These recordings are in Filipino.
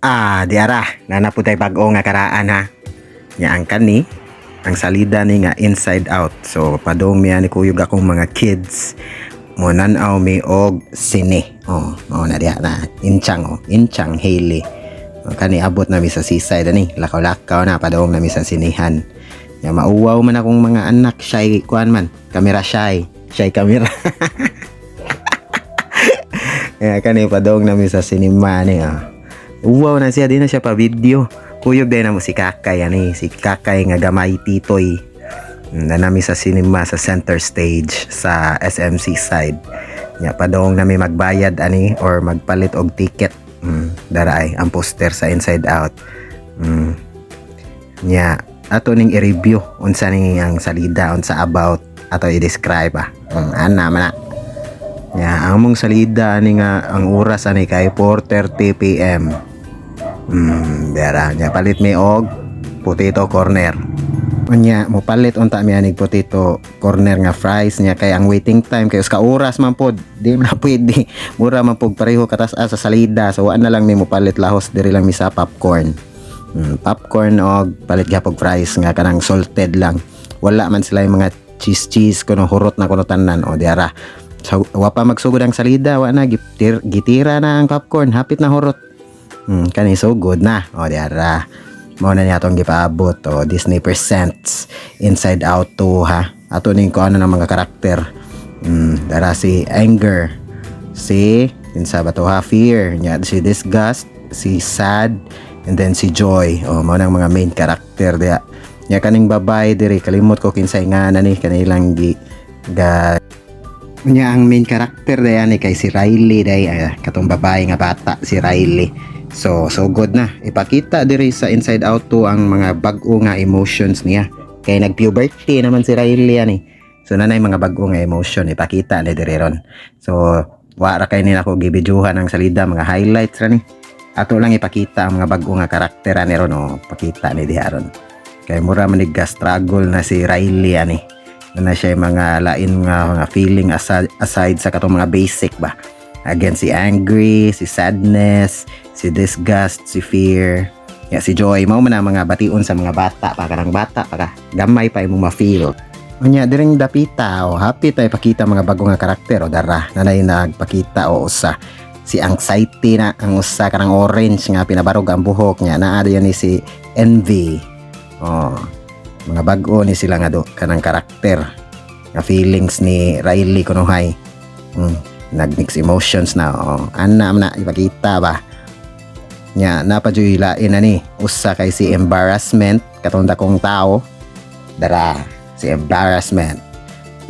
Diara, nanaputay bago nga karaan ha. Nya ang kani, ang salida ni nga inside out. So padong miya ni kuyog akong mga kids. Mo nanaw mi og sine. Mao na diha na Inchang Haley. Kani abot na mi sa seaside ani, lakaw-lakaw na padong na mi sa sinihan. Nya mauwaw man akong mga anak, shy kuan man, camera shy camera. Kani padong na mi sa sinima ni. Wow na siya, di na siya pa video. Kuyog din na mo si Kakay, si Kakay nga gamay titoy. Nanami sa cinema sa center stage sa SMC side. Nya padong nami magbayad or magpalit og ticket. Daray ang poster sa Inside Out. Nya ato ning i-review unsa ni ang salida, unsa about ato i-describe ana man na. Nya ang mong salida nga ang oras kay 4:30 PM. Dara nya palit mi og potato corner. Unya mo palit unta mi anig potato corner nga fries nya kay ang waiting time kay uska oras man pod. Di man pwede. Mura man pog pareho katas-a sa salida. So wa na lang mi mo palit lahos diri lang mi sa popcorn. Popcorn og palit gyapon fries nga kanang salted lang. Wala man sila yung mga cheese kuno hurot na kuno tanan o diara. So, wa pa magsugod ang salida, wa na gitira na ang popcorn, hapit na hurot. Kani so good na. O diara. Mao na niya atong gipaabot Disney Presents Inside Out 2 ha. Ato ning ko ng mga karakter. Dara si Anger, si kinsa ba to ha, Fear, nya si Disgust, si Sad, and then si Joy. Mao nang mga main karakter dia. Nya kaning babay diri kalimot ko kinsay nga ni kanilang nya ang main karakter daya ni kay si Riley day katong babae nga bata si Riley. So good na ipakita diri sa Inside Out 2 ang mga bag-o nga emotions niya kay nag-puberty naman si Riley so nanay mga bag-o nga emotion ipakita ni diri ron. So wala kay nila ko gibidyuhan ang salida, mga highlights ra ni ato lang ipakita ang mga bag-o nga karakter ni ron pakita ni diha ron kay mura man struggle na si Riley na siya mga lain nga feeling aside sa katong mga basic ba. Again si Angry, si Sadness, si Disgust, si Fear, si Joy. Mao man ang mga bation sa mga bata pa karang bata pa gamay pa imong ma-feel. Unya diring dapita happy tay pakita mga bago nga karakter dara nanay nagpakita usa si Anxiety na ang usa karang orange nga pinabarog ang buhok niya naa diyan ni si Envy. Mga bago ni sila nga kanang karakter nga feelings ni Riley kunuhay. Nag-mix emotions na ana na ipakita ba nya napadyoy lain usa kay si Embarrassment katong dakong tao dara si Embarrassment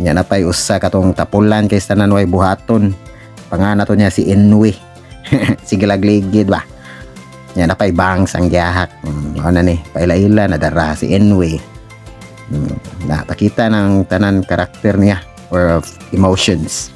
nya napay usa katong tapulan kay tanan way buhaton pangana to niya si Envy. Sige lagligid ba nya napay bangs ang gihak ano paila-ila na dara si Envy. Napakita ng tanan karakter niya or emotions.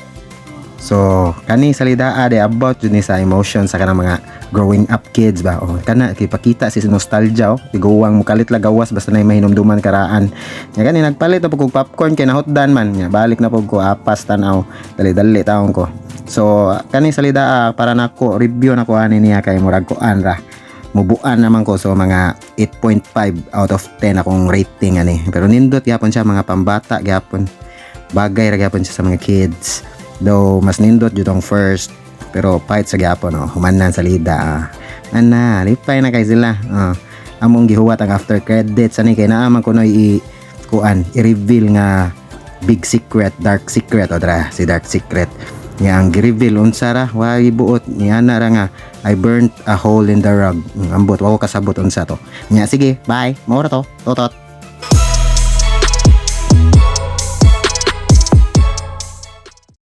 So kani salida about yun sa emotions sa kanang mga growing up kids ba kana ipakita si nostalgia tiguwang mukalit lagawas basta na mahinumduman karaan nya kani nagpalit na pug popcorn kay nahotdan man nya balik na pug ko apas tanaw dali taon ko. So kani salida para nako review nako niya kay murag ko ra mubuan naman ko so mga 8.5 out of 10 akong rating pero nindot gyapon siya mga pambata gyapon bagay ra gyapon siya sa mga kids. Though mas nindot jud ang first pero fight sa gyapon humanan sa lida ana lipay na kay sila among gihuwat ang after credits kay naaman ko i-reveal nga big secret, dark secret dra si dark secret niya ang gi-reveal unsa ra way buot niya na ra nga I burnt a hole in the rug ambot wa ko kasabot unsa to niya sige bye mao ra to totot.